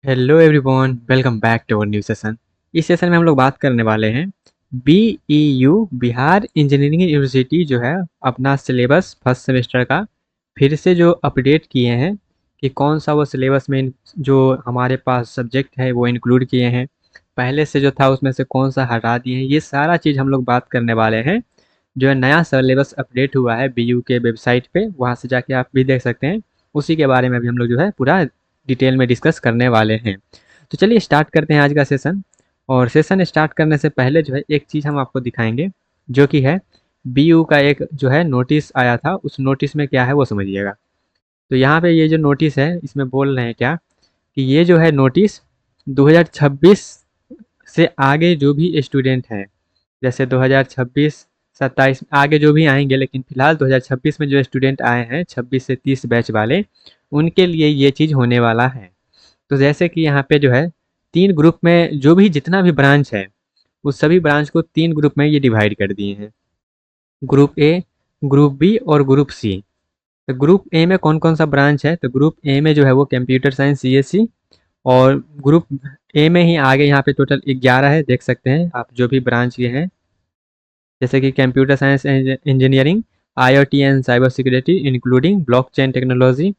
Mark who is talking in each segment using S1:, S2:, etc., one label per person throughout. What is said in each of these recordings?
S1: Hello everyone, welcome back to our new session. इस सेशन में हम लोग बात करने वाले हैं बीईयू बिहार इंजीनियरिंग यूनिवर्सिटी जो है अपना सिलेबस फर्स्ट सेमेस्टर का फिर से जो अपडेट किए हैं कि कौन सा वो सिलेबस में जो हमारे पास सब्जेक्ट है वो इंक्लूड किए हैं, पहले से जो था उसमें से कौन सा हटा दिए हैं। ये सारा चीज़ हम लोग बात करने वाले हैं। जो है नया सिलेबस अपडेट हुआ है बीयू के वेबसाइट पे, वहाँ से जाके आप भी देख सकते हैं। उसी के बारे में अभी हम लोग जो है पूरा डिटेल में डिस्कस करने वाले हैं। तो चलिए स्टार्ट करते हैं आज का सेशन। और सेशन स्टार्ट करने से पहले जो है एक चीज़ हम आपको दिखाएंगे, जो कि है बीयू का एक जो है नोटिस आया था। उस नोटिस में क्या है वो समझिएगा। तो यहाँ पे ये जो नोटिस है इसमें बोल रहे हैं क्या कि ये जो है नोटिस 2026 से आगे जो भी स्टूडेंट हैं, जैसे 2026 27 आगे जो भी आएंगे, लेकिन फिलहाल 2026 में जो स्टूडेंट आए हैं 26 से 30 बैच वाले, उनके लिए ये चीज़ होने वाला है। तो जैसे कि यहाँ पे जो है 3 ग्रुप में जो भी जितना भी ब्रांच है, उस सभी ब्रांच को 3 ग्रुप में ये डिवाइड कर दिए हैं। ग्रुप ए, ग्रुप बी और ग्रुप सी। तो ग्रुप ए में कौन कौन सा ब्रांच है, तो ग्रुप ए में जो है वो कंप्यूटर साइंस सीएससी। और ग्रुप ए में ही आगे यहाँ पे टोटल 11 है, देख सकते हैं आप जो भी ब्रांच ये हैं, जैसे कि computer science engineering, IoT and cyber security including blockchain technology.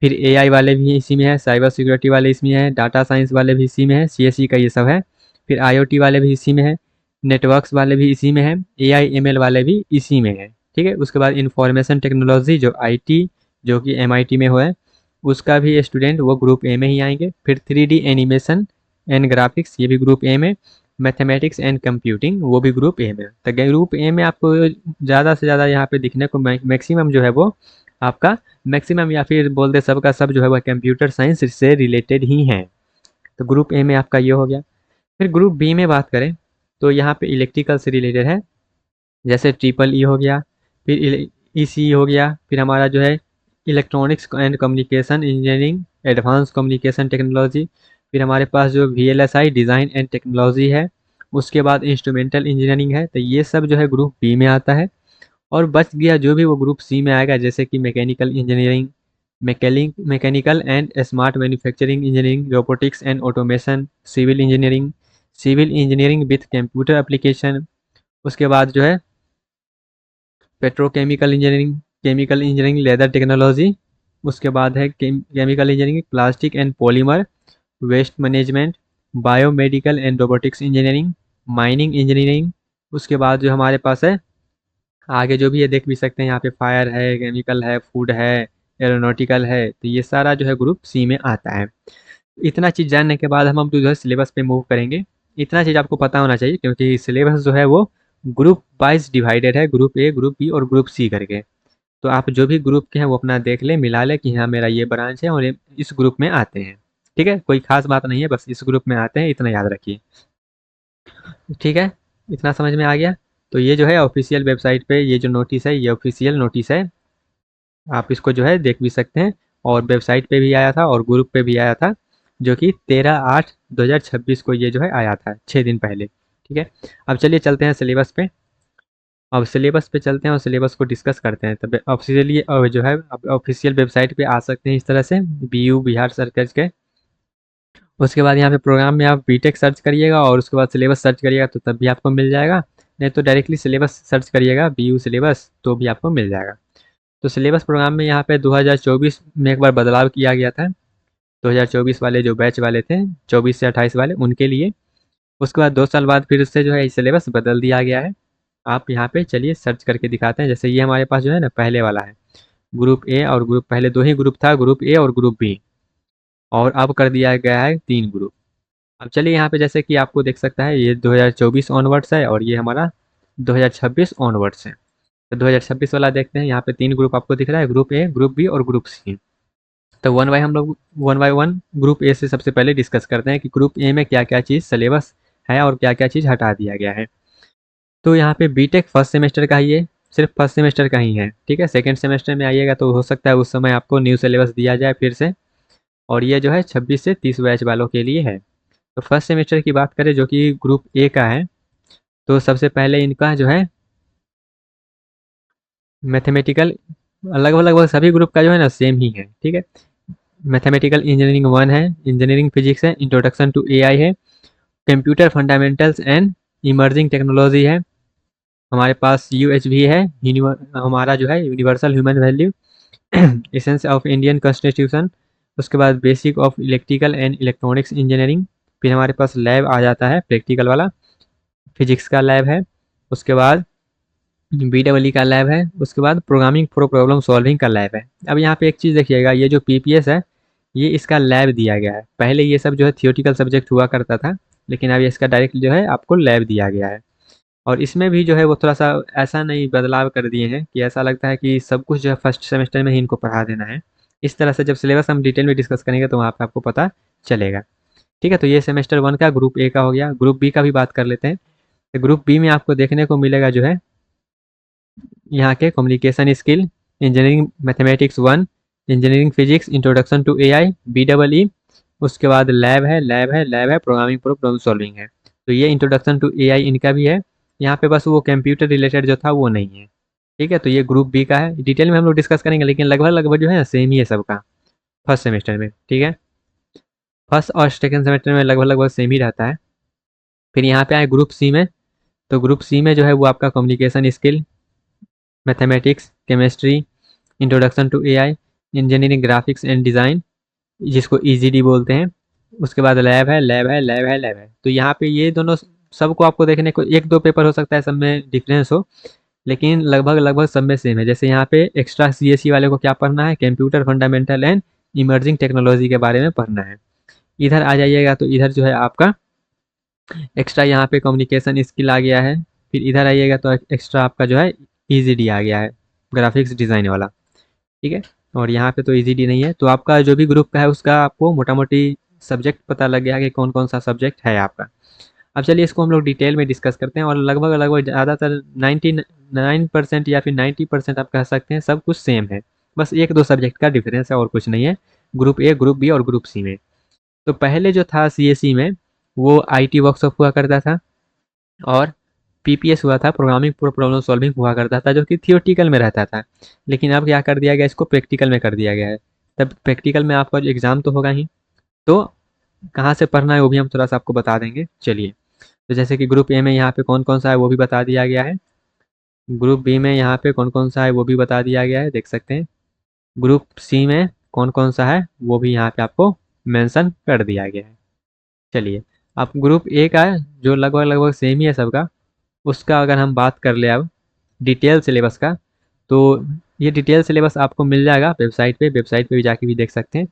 S1: फिर एआई वाले भी इसी में है, साइबर सिक्योरिटी वाले इसमें है, डाटा साइंस वाले भी इसी में है, सीएससी का ये सब है। फिर आईओटी वाले भी इसी में है, नेटवर्क्स वाले भी इसी में है, एआई एमएल वाले भी इसी में है। ठीक है, उसके बाद इंफॉर्मेशन टेक्नोलॉजी जो आईटी, जो कि एमआईटी में हो है, उसका भी स्टूडेंट वो ग्रुप ए में ही आएंगे। फिर 3D एनिमेशन एंड ग्राफिक्स, ये भी ग्रुप ए में। मैथमेटिक्स एंड कंप्यूटिंग, वो भी ग्रुप ए में। तो ग्रुप ए में आपको ज़्यादा से ज़्यादा यहाँ पे दिखने को मैक्सिमम जो है वो आपका मैक्सिमम या फिर बोल दे सबका सब जो है वह कंप्यूटर साइंस से रिलेटेड ही हैं। तो ग्रुप ए में आपका ये हो गया। फिर ग्रुप बी में बात करें तो यहाँ पे इलेक्ट्रिकल से रिलेटेड है, जैसे ट्रिपल ई हो गया, फिर ई सी हो गया, फिर हमारा जो है electronics and communication engineering, advance communication technology. फिर हमारे पास जो V L S I design and technology है। उसके बाद इंस्ट्रूमेंटल इंजीनियरिंग है। तो ये सब जो है ग्रुप बी में आता है। और बच गया जो भी वो ग्रुप सी में आएगा, जैसे कि mechanical engineering, mechanical and smart manufacturing engineering, robotics and automation, civil engineering with computer application. उसके बाद जो है petrochemical engineering, chemical engineering, leather technology. उसके बाद है chemical engineering, plastic and polymer, waste management, biomedical and robotics engineering, mining engineering. उसके बाद जो हमारे पास है आगे जो भी ये देख भी सकते हैं, यहाँ पे फायर है, केमिकल है, फूड है, एरोनॉटिकल है। तो ये सारा जो है ग्रुप सी में आता है। इतना चीज़ जानने के बाद हम तो जो है सिलेबस पे मूव करेंगे। इतना चीज़ आपको पता होना चाहिए क्योंकि सिलेबस जो है वो ग्रुप वाइज डिवाइडेड है, ग्रुप ए, ग्रुप बी और ग्रुप सी करके। तो आप जो भी ग्रुप के हैं वो अपना देख लें, मिला लें कि हाँ मेरा ये ब्रांच है और ये इस ग्रुप में आते हैं। ठीक है, कोई खास बात नहीं है, बस इस ग्रुप में आते हैं, इतना याद रखिए। ठीक है, इतना समझ में आ गया। तो ये जो है ऑफिशियल वेबसाइट पे ये जो नोटिस है, ये ऑफिशियल नोटिस है। आप इसको जो है देख भी सकते हैं। और वेबसाइट पे भी आया था और ग्रुप पे भी आया था, जो कि 13/8/2026 को ये जो है आया था, 6 दिन पहले। ठीक है, अब चलिए चलते हैं सिलेबस पे। अब सिलेबस पे चलते हैं और सिलेबस को डिस्कस करते हैं। तब ऑफिशियली जो है ऑफिशियल वेबसाइट पे आ सकते हैं इस तरह से, बीयू बिहार सर्कल के। उसके बाद यहाँ पे प्रोग्राम में आप बीटेक सर्च करिएगा और उसके बाद सिलेबस सर्च करिएगा तो तब भी आपको मिल जाएगा। नहीं तो डायरेक्टली सिलेबस सर्च करिएगा बीयू सिलेबस, तो भी आपको मिल जाएगा। तो सिलेबस प्रोग्राम में यहाँ पे 2024 में एक बार बदलाव किया गया था। 2024 वाले जो बैच वाले थे, 24 से 28 वाले, उनके लिए। उसके बाद 2 साल बाद फिर से जो है सिलेबस बदल दिया गया है। आप यहाँ पे चलिए सर्च करके दिखाते हैं। जैसे ये हमारे पास जो है ना पहले वाला है ग्रुप ए और ग्रुप, पहले 2 ही ग्रुप था, ग्रुप ए और ग्रुप बी। और अब कर दिया गया है 3 ग्रुप। अब चलिए यहाँ पे जैसे कि आपको देख सकता है ये 2024 ऑनवर्ड्स है और ये हमारा 2026 ऑनवर्ड्स है। तो 2026 वाला देखते हैं। यहाँ पे 3 ग्रुप आपको दिख रहा है, ग्रुप ए, ग्रुप बी और ग्रुप सी। तो one by one group A से सबसे पहले डिस्कस करते हैं कि ग्रुप ए में क्या क्या चीज़ सिलेबस है और क्या क्या चीज़ हटा दिया गया है। तो यहाँ पे बीटेक फर्स्ट सेमेस्टर का ही है, सिर्फ फर्स्ट सेमेस्टर का ही है। ठीक है, सेकंड सेमेस्टर में आइएगा तो हो सकता है उस समय आपको न्यू सिलेबस दिया जाए फिर से। और ये जो है 26 से 30 बैच वालों के लिए है। तो फर्स्ट सेमेस्टर की बात करें जो कि ग्रुप ए का है, तो सबसे पहले इनका जो है मैथमेटिकल, लगभग लगभग सभी ग्रुप का जो है ना सेम ही है। ठीक है, मैथमेटिकल इंजीनियरिंग 1 है, इंजीनियरिंग फिजिक्स है, इंट्रोडक्शन टू एआई है, computer fundamentals and emerging technology है, हमारे पास यूएचवी है, हमारा जो है universal human value, essence of Indian constitution, उसके बाद basic of electrical and electronics engineering, फिर हमारे पास लैब आ जाता है प्रैक्टिकल वाला, फिजिक्स का लैब है, उसके बाद BEE का लैब है, उसके बाद प्रोग्रामिंग फॉर प्रॉब्लम सॉल्विंग का लैब है। अब यहाँ पे एक चीज़ देखिएगा, ये जो पीपीएस है ये इसका लैब दिया गया है। पहले ये सब जो है थियोटिकल सब्जेक्ट हुआ करता था, लेकिन अब इसका डायरेक्ट जो है आपको लैब दिया गया है। और इसमें भी जो है वो थोड़ा सा ऐसा नहीं बदलाव कर दिए हैं कि ऐसा लगता है कि सब कुछ जो है फर्स्ट सेमेस्टर में ही इनको पढ़ा देना है। इस तरह से जब सिलेबस हम डिटेल में डिस्कस करेंगे तो वहाँ पे आपको पता चलेगा। ठीक है, तो ये सेमेस्टर 1 का ग्रुप ए का हो गया। ग्रुप बी का भी बात कर लेते हैं। तो ग्रुप बी में आपको देखने को मिलेगा जो है यहाँ के communication skill, engineering mathematics 1, engineering physics, introduction to AI, BEE, उसके बाद लैब है, प्रोग्रामिंग प्रो प्रॉब्लम सॉल्विंग है। तो ये इंट्रोडक्शन टू एआई इनका भी है। यहाँ पे बस वो कंप्यूटर रिलेटेड जो था वो नहीं है। ठीक है, तो ये ग्रुप बी का है। डिटेल में हम लोग डिस्कस करेंगे, लेकिन लगभग लगभग जो है सेम ही है सबका फर्स्ट सेमेस्टर में। ठीक है, फर्स्ट और सेकेंड सेमेस्टर में लगभग लगभग सेम ही रहता है। फिर यहाँ पे आए ग्रुप सी में। तो ग्रुप सी में जो है वो आपका communication skill, mathematics, chemistry, introduction to AI, engineering graphics and design, जिसको ईजीडी बोलते हैं। उसके बाद लैब है। तो यहाँ पे ये दोनों सबको आपको देखने को एक दो पेपर हो सकता है सब में डिफरेंस हो, लेकिन लगभग लगभग सब में सेम है। जैसे यहाँ पे एक्स्ट्रा सीएसई वाले को क्या पढ़ना है, computer fundamental and emerging technology के बारे में पढ़ना है। इधर आ जाइएगा तो इधर जो है आपका एक्स्ट्रा यहाँ पे कम्युनिकेशन स्किल आ गया है। फिर इधर आइएगा तो एक्स्ट्रा आपका जो है ईजीडी आ गया है, ग्राफिक्स डिज़ाइन वाला। ठीक है, और यहाँ पे तो ईजीडी नहीं है। तो आपका जो भी ग्रुप का है उसका आपको मोटा मोटी सब्जेक्ट पता लग गया कि कौन कौन सा सब्जेक्ट है आपका। अब चलिए इसको हम लोग डिटेल में डिस्कस करते हैं। और लगभग लगभग ज़्यादातर 99% या फिर 90% आप कह सकते हैं सब कुछ सेम है। बस एक दो सब्जेक्ट का डिफरेंस है और कुछ नहीं है, ग्रुप ए, ग्रुप बी और ग्रुप सी में। तो पहले जो था सीएसई में वो आईटी वर्कशॉप हुआ करता था, और पीपीएस हुआ था, प्रोग्रामिंग फॉर प्रॉब्लम सॉल्विंग हुआ करता था, जो कि थियोटिकल में रहता था। लेकिन अब क्या कर दिया गया, इसको प्रैक्टिकल में कर दिया गया है। तब प्रैक्टिकल में आपका जो एग्ज़ाम तो होगा ही, तो कहाँ से पढ़ना है वो भी हम थोड़ा सा आपको बता देंगे। चलिए, तो जैसे कि ग्रुप ए में यहाँ पे कौन कौन सा है वो भी बता दिया गया है, ग्रुप बी में यहाँ पे कौन कौन सा है वो भी बता दिया गया है, देख सकते हैं। ग्रुप सी में कौन कौन सा है वो भी यहाँ पे आपको मेंशन कर दिया गया है। चलिए, अब ग्रुप ए का है जो लगभग लगभग सेम ही है सबका, उसका अगर हम बात कर ले अब डिटेल सिलेबस का, तो ये डिटेल सिलेबस आपको मिल जाएगा वेबसाइट पे भी जाके भी देख सकते हैं।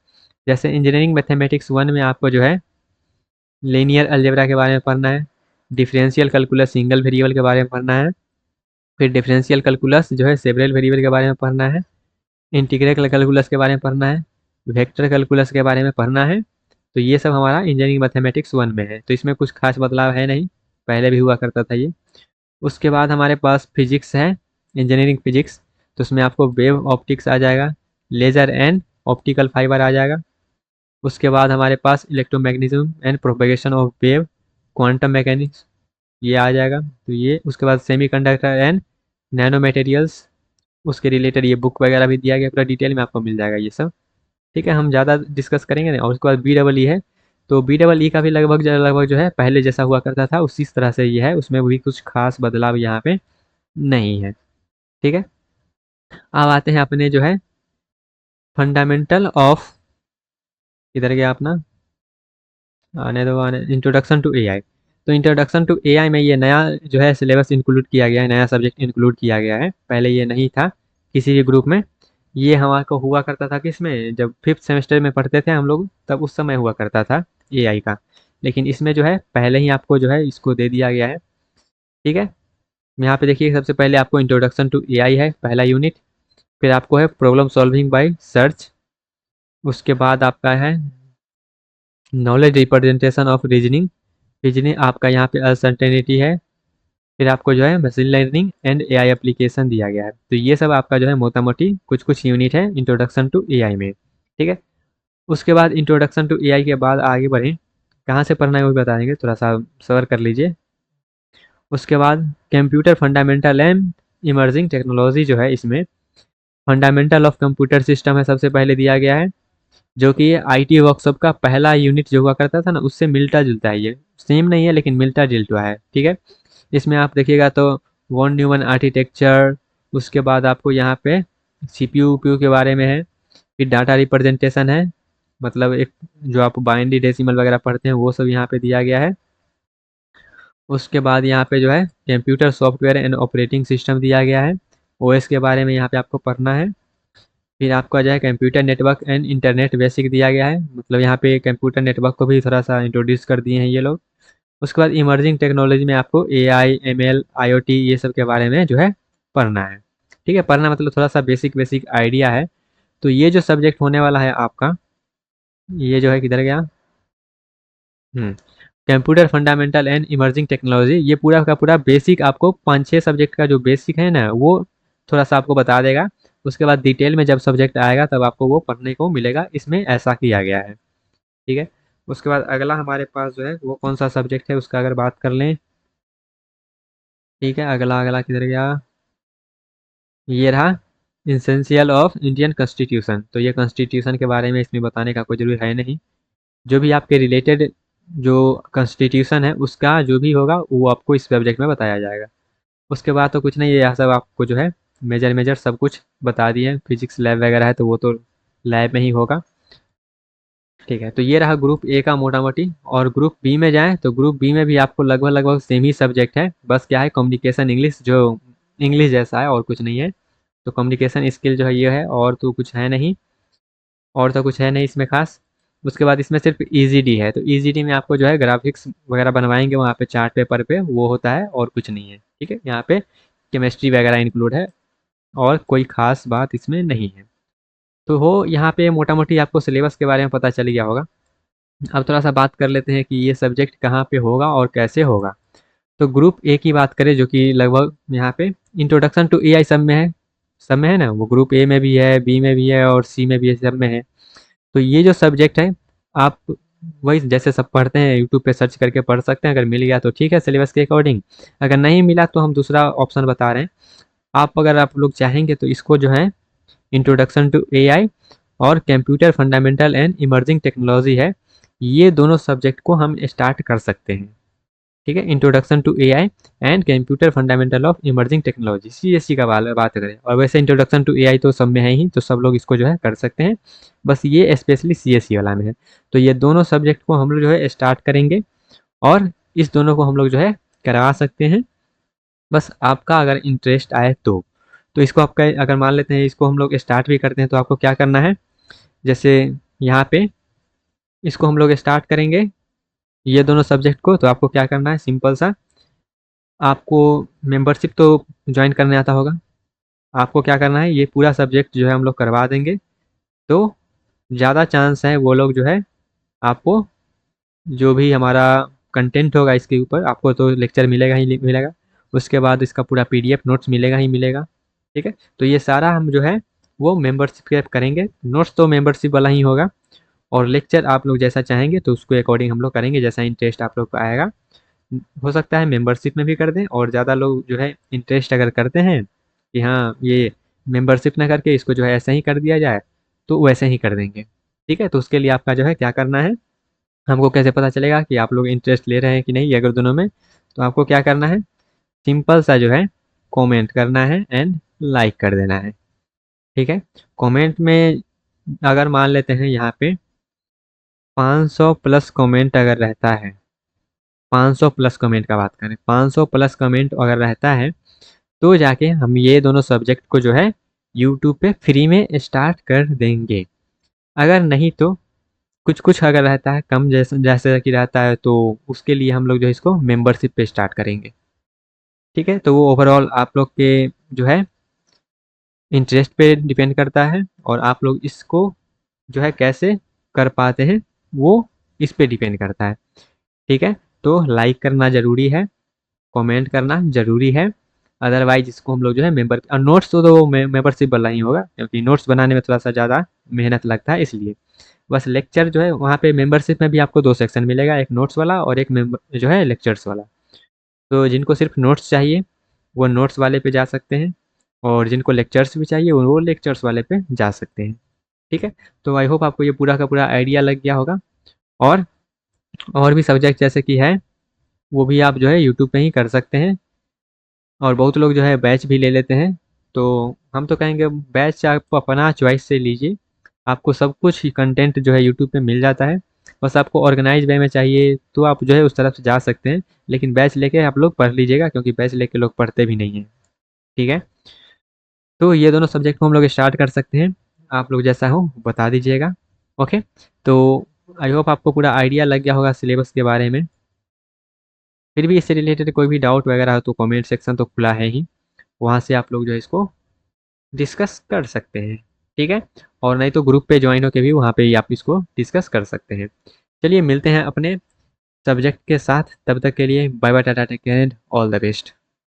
S1: जैसे इंजीनियरिंग मैथमेटिक्स 1 में आपको जो है लीनियर अलजेब्रा के बारे में पढ़ना है, डिफरेंशियल कैलकुलस सिंगल वेरिएबल के बारे में पढ़ना है, फिर डिफरेंशियल कैलकुलस जो है सेवरल वेरिएबल के बारे में पढ़ना है, इंटीग्रल कैलकुलस के बारे में पढ़ना है, वेक्टर कैलकुलस के बारे में पढ़ना है। तो ये सब हमारा इंजीनियरिंग मैथमेटिक्स 1 में है, तो इसमें कुछ खास बदलाव है नहीं, पहले भी हुआ करता था ये। उसके बाद हमारे पास फिजिक्स है, इंजीनियरिंग फिजिक्स। तो उसमें आपको वेव ऑप्टिक्स आ जाएगा, लेज़र एंड ऑप्टिकल फाइबर आ जाएगा। उसके बाद हमारे पास electromagnetism and propagation of wave, quantum mechanics, ये आ जाएगा। तो ये उसके बाद सेमीकंडक्टर एंड नैनो मटेरियल्स, उसके रिलेटेड ये बुक वगैरह भी दिया गया, पूरा डिटेल में आपको मिल जाएगा ये सब। ठीक है, हम ज़्यादा डिस्कस करेंगे नहीं। और उसके बाद BEE है, तो BEE का भी लगभग लगभग जो है पहले जैसा हुआ करता था उसी तरह से ये है, उसमें भी कुछ खास बदलाव यहाँ पे नहीं है। ठीक है, अब आते हैं अपने जो है फंडामेंटल ऑफ, इधर गया अपना, आने इंट्रोडक्शन टू एआई। तो इंट्रोडक्शन टू एआई में ये नया जो है सिलेबस इंक्लूड किया गया है, नया सब्जेक्ट इंक्लूड किया गया है, पहले ये नहीं था किसी भी ग्रुप में। ये हमारे को हुआ करता था किसमें, जब 5th सेमेस्टर में पढ़ते थे हम लोग तब उस समय हुआ करता था एआई का। लेकिन इसमें जो है पहले ही आपको जो है इसको दे दिया गया है। ठीक है, यहाँ पे देखिए सबसे पहले आपको इंट्रोडक्शन टू एआई है पहला यूनिट, फिर आपको है प्रॉब्लम सॉल्विंग बाय सर्च, उसके बाद आपका है knowledge representation of reasoning, reasoning आपका यहाँ पे अनसर्टेनिटी है, फिर आपको जो है machine learning and AI application दिया गया है। तो ये सब आपका जो है मोटा मोटी कुछ कुछ यूनिट है इंट्रोडक्शन टू एआई में। ठीक है, उसके बाद इंट्रोडक्शन टू एआई के बाद आगे बढ़ें, कहाँ से पढ़ना है वो भी बता देंगे, थोड़ा सा सबर कर लीजिए। उसके बाद computer fundamental and emerging technology जो है, इसमें फंडामेंटल ऑफ कंप्यूटर सिस्टम है सबसे पहले दिया गया है, जो कि आईटी वर्कशॉप का पहला यूनिट जो हुआ करता था ना, उससे मिलता जुलता है। ये सेम नहीं है लेकिन मिलता जुलता है, ठीक है। इसमें आप देखिएगा तो वन न्यूमन आर्किटेक्चर, उसके बाद आपको यहाँ पे सीपीयू उपीयू के बारे में है, फिर डाटा रिप्रेजेंटेशन है, मतलब एक जो आप बाइनरी डेसिमल वगैरह पढ़ते हैं वो सब यहाँ पे दिया गया है। उसके बाद यहाँ पे जो है computer software and operating system दिया गया है, ओएस के बारे में यहाँ पे आपको पढ़ना है। फिर आपका जो है computer network and internet basic दिया गया है, मतलब यहाँ पे कंप्यूटर नेटवर्क को भी थोड़ा सा इंट्रोड्यूस कर दिए हैं ये लोग। उसके बाद इमर्जिंग टेक्नोलॉजी में आपको एआई एमएल आईओटी ये सब के बारे में जो है पढ़ना है, ठीक है। पढ़ना मतलब थोड़ा सा बेसिक बेसिक आइडिया है। तो ये जो सब्जेक्ट होने वाला है आपका, ये जो है किधर गया, computer fundamental and emerging technology, ये पूरा का पूरा बेसिक आपको 5-6 सब्जेक्ट का जो बेसिक है ना वो थोड़ा सा आपको बता देगा। उसके बाद डिटेल में जब सब्जेक्ट आएगा तब आपको वो पढ़ने को मिलेगा, इसमें ऐसा किया गया है, ठीक है। उसके बाद अगला हमारे पास जो है वो कौन सा सब्जेक्ट है उसका अगर बात कर लें, ठीक है। अगला अगला किधर गया, ये रहा इंसेंशियल ऑफ इंडियन कॉन्स्टिट्यूशन। तो ये कॉन्स्टिट्यूशन के बारे में इसमें बताने का कोई जरूरी है नहीं, जो भी आपके रिलेटेड जो कॉन्स्टिट्यूशन है उसका जो भी होगा वो आपको इस सब्जेक्ट में बताया जाएगा। उसके बाद तो कुछ नहीं, यह सब आपको जो है मेजर मेजर सब कुछ बता दिए। फिजिक्स लैब वगैरह है तो वो तो लैब में ही होगा, ठीक है। तो ये रहा ग्रुप ए का मोटा मोटी। और ग्रुप बी में जाएं तो ग्रुप बी में भी आपको लगभग लगभग सेम ही सब्जेक्ट है, बस क्या है कम्युनिकेशन इंग्लिश, जो इंग्लिश जैसा है और कुछ नहीं है। तो कम्युनिकेशन स्किल जो है ये है, और तो कुछ है नहीं, और तो कुछ है नहीं इसमें खास। उसके बाद इसमें सिर्फ ईजीडी है, तो ईजीडी में आपको जो है ग्राफिक्स वगैरह बनवाएंगे वहाँ पे चार्ट पेपर पे, वो होता है और कुछ नहीं है, ठीक है। यहाँ पे केमिस्ट्री वगैरह इंक्लूड है और कोई खास बात इसमें नहीं है। तो हो यहाँ पे मोटा मोटी आपको सिलेबस के बारे में पता चल गया होगा। अब थोड़ा सा बात कर लेते हैं कि ये सब्जेक्ट कहाँ पे होगा और कैसे होगा। तो ग्रुप ए की बात करें जो कि लगभग यहाँ पे इंट्रोडक्शन टू एआई सब में है, सब में है ना, वो ग्रुप ए में भी है, बी में भी है और सी में भी है, सब में है। तो ये जो सब्जेक्ट है आप वही जैसे सब पढ़ते हैं यूट्यूब पे सर्च करके पढ़ सकते हैं, अगर मिल गया तो ठीक है सिलेबस के अकॉर्डिंग, अगर नहीं मिला तो हम दूसरा ऑप्शन बता रहे हैं। आप अगर आप लोग चाहेंगे तो इसको जो है इंट्रोडक्शन टू एआई और computer fundamental and emerging technology है, ये दोनों सब्जेक्ट को हम स्टार्ट कर सकते हैं, ठीक है। Introduction to AI and computer fundamental of emerging technology, CSC का बात करें, और वैसे इंट्रोडक्शन टू एआई तो सब में है ही, तो सब लोग इसको जो है कर सकते हैं, बस ये स्पेशली सीएससी वाला में है। तो ये दोनों सब्जेक्ट को हम लोग जो है स्टार्ट करेंगे और इस दोनों को हम लोग जो है करवा सकते हैं, बस आपका अगर इंटरेस्ट आए तो इसको आपका अगर मान लेते हैं इसको हम लोग स्टार्ट भी करते हैं तो आपको क्या करना है, जैसे यहाँ पे इसको हम लोग स्टार्ट करेंगे ये दोनों सब्जेक्ट को, तो आपको क्या करना है सिंपल सा, आपको मेंबरशिप तो ज्वाइन करने आता होगा। आपको क्या करना है, ये पूरा सब्जेक्ट जो है हम लोग करवा देंगे, तो ज़्यादा चांस है वो लोग जो है आपको जो भी हमारा कंटेंट होगा इसके ऊपर आपको तो लेक्चर मिलेगा ही मिलेगा, उसके बाद इसका पूरा पीडीएफ नोट्स मिलेगा ही मिलेगा, ठीक है। तो ये सारा हम जो है वो मेंबरशिप के करेंगे, नोट्स तो मेंबरशिप वाला ही होगा, और लेक्चर आप लोग जैसा चाहेंगे तो उसके अकॉर्डिंग हम लोग करेंगे, जैसा इंटरेस्ट आप लोग को आएगा। हो सकता है मेंबरशिप में भी कर दें, और ज़्यादा लोग जो है इंटरेस्ट अगर करते हैं कि हाँ ये मेंबरशिप ना करके इसको जो है ऐसा ही कर दिया जाए, तो वैसे ही कर देंगे, ठीक है। तो उसके लिए आपका जो है क्या करना है, हमको कैसे पता चलेगा कि आप लोग इंटरेस्ट ले रहे हैं कि नहीं ये अगर दोनों में, तो आपको क्या करना है, सिंपल सा जो है कमेंट करना है एंड लाइक कर देना है, ठीक है। कमेंट में अगर मान लेते हैं यहाँ पे 500 प्लस कमेंट अगर रहता है, 500 प्लस कमेंट का बात करें, 500 प्लस कमेंट अगर रहता है तो जाके हम ये दोनों सब्जेक्ट को जो है यूट्यूब पे फ्री में स्टार्ट कर देंगे। अगर नहीं तो कुछ कुछ अगर रहता है कम, जैसे जैसे कि रहता है, तो उसके लिए हम लोग जो है इसको मेंबरशिप पे स्टार्ट करेंगे, ठीक है। तो वो ओवरऑल आप लोग के जो है इंटरेस्ट पे डिपेंड करता है, और आप लोग इसको जो है कैसे कर पाते हैं वो इस पे डिपेंड करता है, ठीक है। तो लाइक करना ज़रूरी है, कमेंट करना ज़रूरी है, अदरवाइज इसको हम लोग जो है मेंबर, और नोट्स तो वो मेंबरशिप वाला ही होगा क्योंकि नोट्स बनाने में थोड़ा सा ज़्यादा मेहनत लगता है, इसलिए बस लेक्चर जो है वहाँ पे मेंबरशिप में भी आपको दो सेक्शन मिलेगा, एक नोट्स वाला और एक मेंबर जो है लेक्चर्स वाला। तो जिनको सिर्फ नोट्स चाहिए वो नोट्स वाले पे जा सकते हैं, और जिनको लेक्चर्स भी चाहिए वो लेक्चर्स वाले पे जा सकते हैं। ठीक है, तो आई होप आपको ये पूरा का पूरा आइडिया लग गया होगा। और और भी सब्जेक्ट जैसे कि है वो भी आप जो है यूट्यूब पे ही कर सकते हैं, और बहुत लोग जो है बैच भी ले लेते हैं। तो हम तो कहेंगे बैच आप अपना चॉइस से लीजिए, आपको सब कुछ कंटेंट जो है यूट्यूब पे मिल जाता है। बस आपको ऑर्गेनाइज वे में चाहिए तो आप जो है उस तरफ से जा सकते हैं, लेकिन बैच लेके आप लोग पढ़ लीजिएगा, क्योंकि बैच लेके लोग पढ़ते भी नहीं हैं। ठीक है, तो ये दोनों सब्जेक्ट को हम लोग स्टार्ट कर सकते हैं, आप लोग जैसा हो बता दीजिएगा। ओके, तो आई होप आपको पूरा आइडिया लग गया होगा सिलेबस के बारे में। फिर भी इससे रिलेटेड कोई भी डाउट वगैरह हो तो कमेंट सेक्शन तो खुला है ही, वहाँ से आप लोग जो है इसको डिस्कस कर सकते हैं। ठीक है, और नहीं तो ग्रुप पे ज्वाइन होकर भी वहाँ पे ही आप इसको डिस्कस कर सकते हैं। चलिए मिलते हैं अपने सब्जेक्ट के साथ, तब तक के लिए बाय बाय, टाटा, take care and all the best.